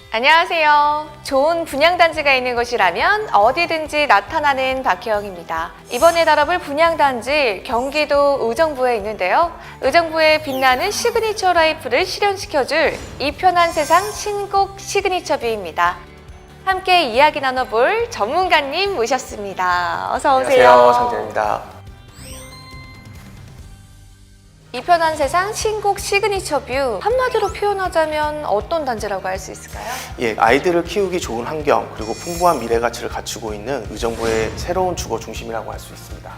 안녕하세요. 좋은 분양단지가 있는 곳이라면 어디든지 나타나는 박혜영입니다. 이번에 다뤄볼 분양단지 경기도 의정부에 있는데요. 의정부의 빛나는 시그니처 라이프를 실현시켜줄 이 편한 세상 신곡 시그니처 뷰입니다. 함께 이야기 나눠볼 전문가님 모셨습니다. 어서 오세요. 안녕하세요. 장재입니다. 이 편한 세상 신곡 시그니처 뷰, 한마디로 표현하자면 어떤 단지라고 할 수 있을까요? 아이들을 키우기 좋은 환경 그리고 풍부한 미래 가치를 갖추고 있는 의정부의 새로운 주거 중심이라고 할 수 있습니다.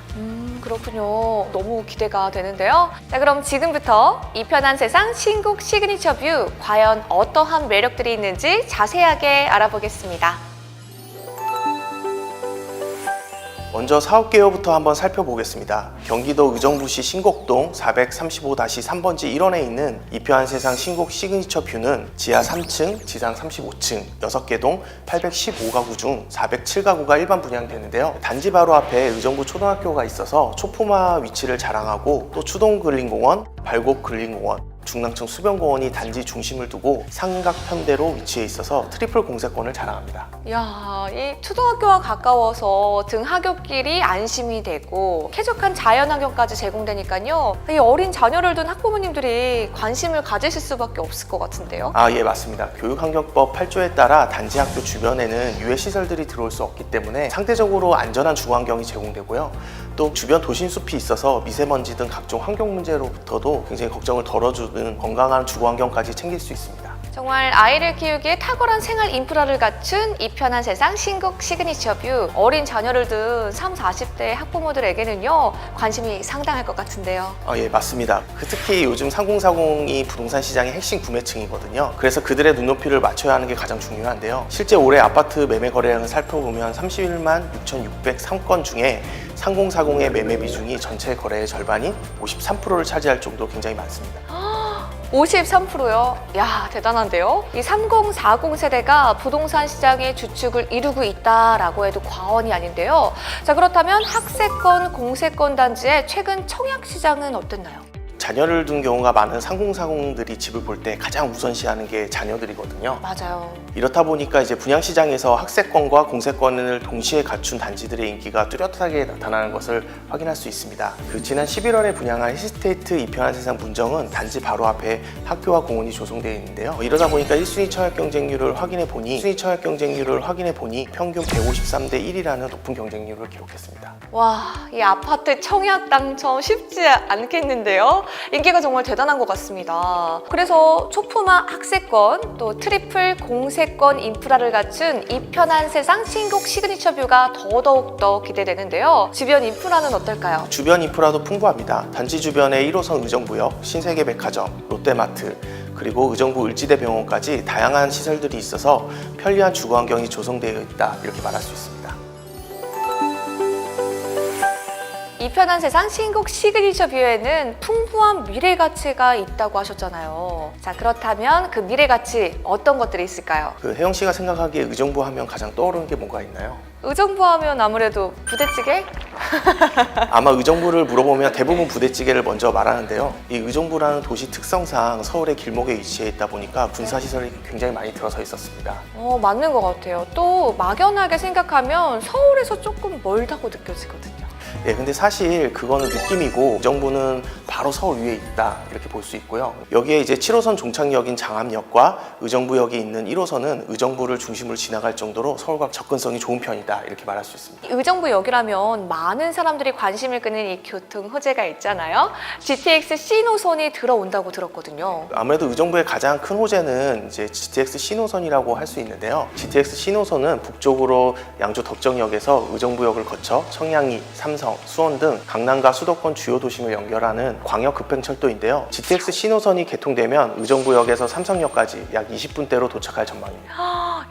그렇군요. 너무 기대가 되는데요. 자, 그럼 지금부터 이 편한 세상 신곡 시그니처 뷰, 과연 어떠한 매력들이 있는지 자세하게 알아보겠습니다. 먼저 사업 개요부터 한번 살펴보겠습니다. 경기도 의정부시 신곡동 435-3번지 1원에 있는 이 편한 세상 신곡 시그니처 뷰는 지하 3층, 지상 35층, 6개 동 815가구 중 407가구가 일반 분양되는데요. 단지 바로 앞에 의정부 초등학교가 있어서 초품화 위치를 자랑하고 또 추동 근린공원, 발곡 근린공원, 중랑천 수변공원이 단지 중심을 두고 삼각 편대로 위치해 있어서 트리플 공세권을 자랑합니다. 이야, 이 초등학교와 가까워서 등하굣길이 안심이 되고 쾌적한 자연환경까지 제공되니까요. 이 어린 자녀를 둔 학부모님들이 관심을 가지실 수밖에 없을 것 같은데요. 예, 맞습니다. 교육환경법 8조에 따라 단지 학교 주변에는 유해시설들이 들어올 수 없기 때문에 상대적으로 안전한 주거환경이 제공되고요. 또 주변 도심숲이 있어서 미세먼지 등 각종 환경 문제로부터도 굉장히 걱정을 덜어주는 건강한 주거환경까지 챙길 수 있습니다. 정말 아이를 키우기에 탁월한 생활 인프라를 갖춘 이 편한 세상 신곡 시그니처 뷰, 어린 자녀를 둔 30, 40대 학부모들에게는요 관심이 상당할 것 같은데요. 예, 맞습니다. 특히 요즘 3040이 부동산 시장의 핵심 구매층이거든요. 그래서 그들의 눈높이를 맞춰야 하는 게 가장 중요한데요. 실제 올해 아파트 매매 거래량을 살펴보면 31만 6,603건 중에 3040의 매매 비중이 전체 거래의 절반인 53%를 차지할 정도로 굉장히 많습니다. 53%요? 야, 대단한데요? 이 3040 세대가 부동산 시장의 주축을 이루고 있다라고 해도 과언이 아닌데요. 자, 그렇다면 학세권, 공세권 단지의 최근 청약 시장은 어땠나요? 자녀를 둔 경우가 많은 3040들이 집을 볼 때 가장 우선시하는 게 자녀들이거든요. 맞아요. 이렇다 보니까 이제 분양시장에서 학세권과 공세권을 동시에 갖춘 단지들의 인기가 뚜렷하게 나타나는 것을 확인할 수 있습니다. 지난 11월에 분양한 힐스테이트 이 편한 세상 문정은 단지 바로 앞에 학교와 공원이 조성되어 있는데요. 이러다 보니까 1순위 청약 경쟁률을 확인해 보니 평균 153대 1이라는 높은 경쟁률을 기록했습니다. 와, 이 아파트 청약 당첨 쉽지 않겠는데요? 인기가 정말 대단한 것 같습니다. 그래서 초품화 학세권, 또 트리플 공세권 인프라를 갖춘 이 편한 세상 신곡 시그니처 뷰가 더더욱 기대되는데요. 주변 인프라는 어떨까요? 주변 인프라도 풍부합니다. 단지 주변에 1호선 의정부역, 신세계백화점, 롯데마트, 그리고 의정부 을지대병원까지 다양한 시설들이 있어서 편리한 주거환경이 조성되어 있다, 이렇게 말할 수 있습니다. 이 편한 세상 신곡 시그니처 뷰에는 풍부한 미래 가치가 있다고 하셨잖아요. 자, 그렇다면 그 미래 가치 어떤 것들이 있을까요? 혜영 씨가 생각하기에 의정부 하면 가장 떠오르는 게 뭐가 있나요? 의정부 하면 아무래도 부대찌개? 아마 의정부를 물어보면 대부분 부대찌개를 먼저 말하는데요. 이 의정부라는 도시 특성상 서울의 길목에 위치해 있다 보니까 군사시설이 굉장히 많이 들어서 있었습니다. 맞는 것 같아요. 또 막연하게 생각하면 서울에서 조금 멀다고 느껴지거든요. 근데 사실 그거는 느낌이고 의정부는 바로 서울 위에 있다, 이렇게 볼 수 있고요. 여기에 이제 7호선 종착역인 장암역과 의정부역이 있는 1호선은 의정부를 중심으로 지나갈 정도로 서울과 접근성이 좋은 편이다, 이렇게 말할 수 있습니다. 의정부역이라면 많은 사람들이 관심을 끄는 이 교통 호재가 있잖아요. GTX C노선이 들어온다고 들었거든요. 아무래도 의정부의 가장 큰 호재는 이제 GTX C노선이라고 할 수 있는데요. GTX C노선은 북쪽으로 양주 덕정역에서 의정부역을 거쳐 청량리, 삼성, 수원 등 강남과 수도권 주요 도심을 연결하는 광역 급행철도인데요. GTX C노선이 개통되면 의정부역에서 삼성역까지 약 20분대로 도착할 전망입니다.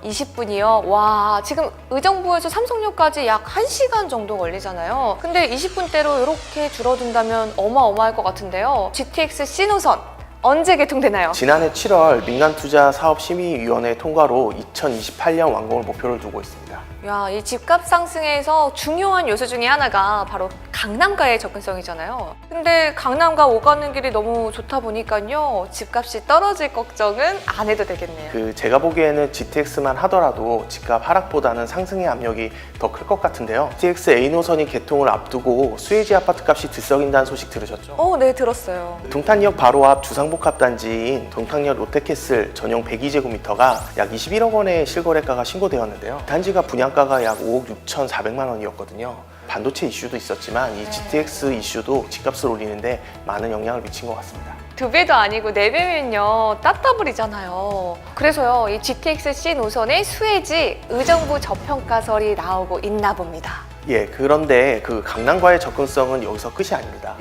20분이요? 와, 지금 의정부에서 삼성역까지 약 1시간 정도 걸리잖아요. 근데 20분대로 이렇게 줄어든다면 어마어마할 것 같은데요. GTX C노선 언제 개통되나요? 지난해 7월 민간투자사업심의위원회 통과로 2028년 완공을 목표로 두고 있습니다. 야, 이 집값 상승에서 중요한 요소 중에 하나가 바로 강남가의 접근성이잖아요. 근데 강남가 오가는 길이 너무 좋다 보니까요, 집값이 떨어질 걱정은 안 해도 되겠네요. 제가 보기에는 GTX만 하더라도 집값 하락보다는 상승의 압력이 더 클 것 같은데요. GTX A 노선이 개통을 앞두고 수혜지 아파트 값이 들썩인다는 소식 들으셨죠? 네, 들었어요. 동탄역 바로 앞 주상복합 단지인 동탄역 롯데캐슬 전용 102제곱미터가 약 21억 원의 실거래가가 신고되었는데요. 단지가 분양가가 약 5억 6,400만 원이었거든요. 반도체 이슈도 있었지만 이 GTX 이슈도 집값을 올리는데 많은 영향을 미친 것 같습니다. 2배도 아니고 4배면요 따따블이잖아요. 그래서요, 이 GTX-C 노선의 수혜지 의정부 저평가설이 나오고 있나 봅니다. 예, 그런데 그 강남과의 접근성은 여기서 끝이 아닙니다.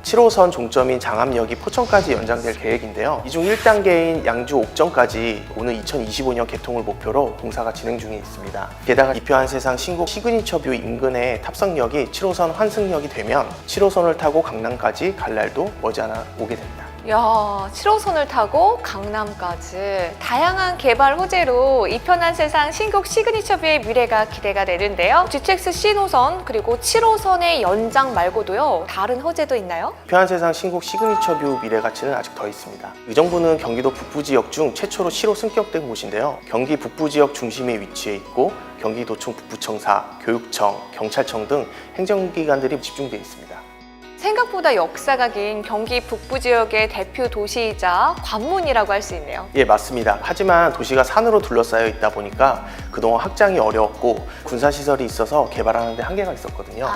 7호선 종점인 장암역이 포천까지 연장될 계획인데요. 이 중 1단계인 양주 옥정까지 오는 2025년 개통을 목표로 공사가 진행 중에 있습니다. 게다가 이표한 세상 신곡 시그니처 뷰 인근의 탑승역이 7호선 환승역이 되면 7호선을 타고 강남까지 갈 날도 머지않아 오게 됩니다. 야, 7호선을 타고 강남까지 다양한 개발 호재로 이 편한 세상 신곡 시그니처뷰의 미래가 기대가 되는데요. GTX-C 노선 그리고 7호선의 연장 말고도요, 다른 호재도 있나요? 이표한 세상 신곡 시그니처 뷰 미래 가치는 아직 더 있습니다. 의정부는 경기도 북부 지역 중 최초로 시로 승격된 곳인데요. 경기 북부 지역 중심에 위치해 있고 경기도청 북부청사, 교육청, 경찰청 등 행정기관들이 집중되어 있습니다. 생각보다 역사가 긴 경기 북부 지역의 대표 도시이자 관문이라고 할 수 있네요. 예, 맞습니다. 하지만 도시가 산으로 둘러싸여 있다 보니까 그동안 확장이 어려웠고 군사시설이 있어서 개발하는 데 한계가 있었거든요.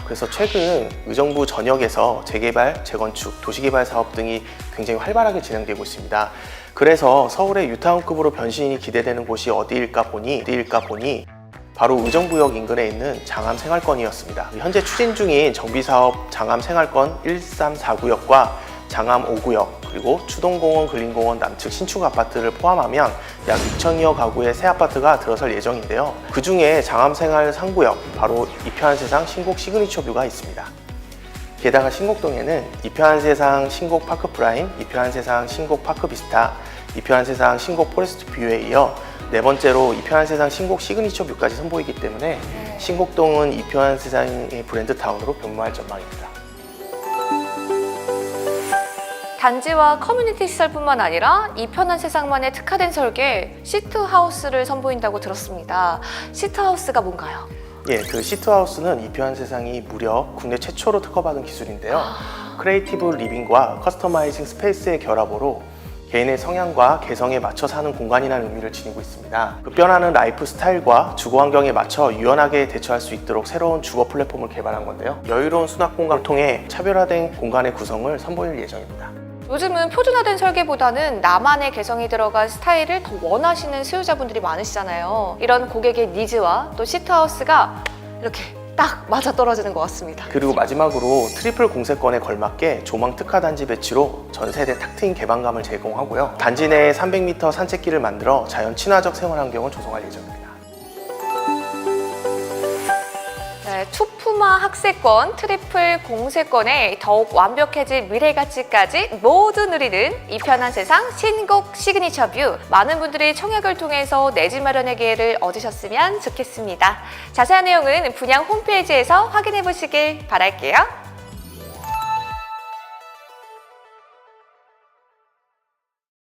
그래서 최근 의정부 전역에서 재개발, 재건축, 도시개발 사업 등이 굉장히 활발하게 진행되고 있습니다. 그래서 서울의 유타운급으로 변신이 기대되는 곳이 어디일까 보니 바로 의정부역 인근에 있는 장암생활권이었습니다. 현재 추진 중인 정비사업 장암생활권 1349역과 장암 5구역 그리고 추동공원, 근린공원 남측 신축 아파트를 포함하면 약 6천여 가구의 새 아파트가 들어설 예정인데요. 그 중에 장암생활 3구역, 바로 이표한 세상 신곡 시그니처 뷰가 있습니다. 게다가 신곡동에는 이표한 세상 신곡 파크 프라임, 이표한 세상 신곡 파크 비스타, 이표한 세상 신곡 포레스트 뷰에 이어 네 번째로 이표한 세상 신곡 시그니처 뷰까지 선보이기 때문에 신곡동은 이표한 세상의 브랜드 타운으로 변모할 전망입니다. 단지와 커뮤니티 시설뿐만 아니라 이 편한 세상만의 특화된 설계 시트하우스를 선보인다고 들었습니다. 시트하우스가 뭔가요? 예, 그 시트하우스는 이표한 세상이 무려 국내 최초로 특허받은 기술인데요. 크리에이티브 리빙과 커스터마이징 스페이스의 결합으로 개인의 성향과 개성에 맞춰 사는 공간이라는 의미를 지니고 있습니다. 변하는 라이프 스타일과 주거 환경에 맞춰 유연하게 대처할 수 있도록 새로운 주거 플랫폼을 개발한 건데요. 여유로운 수납 공간을 통해 차별화된 공간의 구성을 선보일 예정입니다. 요즘은 표준화된 설계보다는 나만의 개성이 들어간 스타일을 더 원하시는 수요자분들이 많으시잖아요. 이런 고객의 니즈와 또 시트하우스가 이렇게 딱 맞아떨어지는 것 같습니다. 그리고 마지막으로 트리플 공세권에 걸맞게 조망 특화 단지 배치로 전 세대 탁 트인 개방감을 제공하고요. 단지 내에 300m 산책길을 만들어 자연 친화적 생활 환경을 조성할 예정입니다. 네, 투푸마 학세권, 트리플 공세권에 더욱 완벽해질 미래 가치까지 모두 누리는 이 편한 세상 신곡 시그니처 뷰. 많은 분들이 청약을 통해서 내 집 마련의 기회를 얻으셨으면 좋겠습니다. 자세한 내용은 분양 홈페이지에서 확인해 보시길 바랄게요.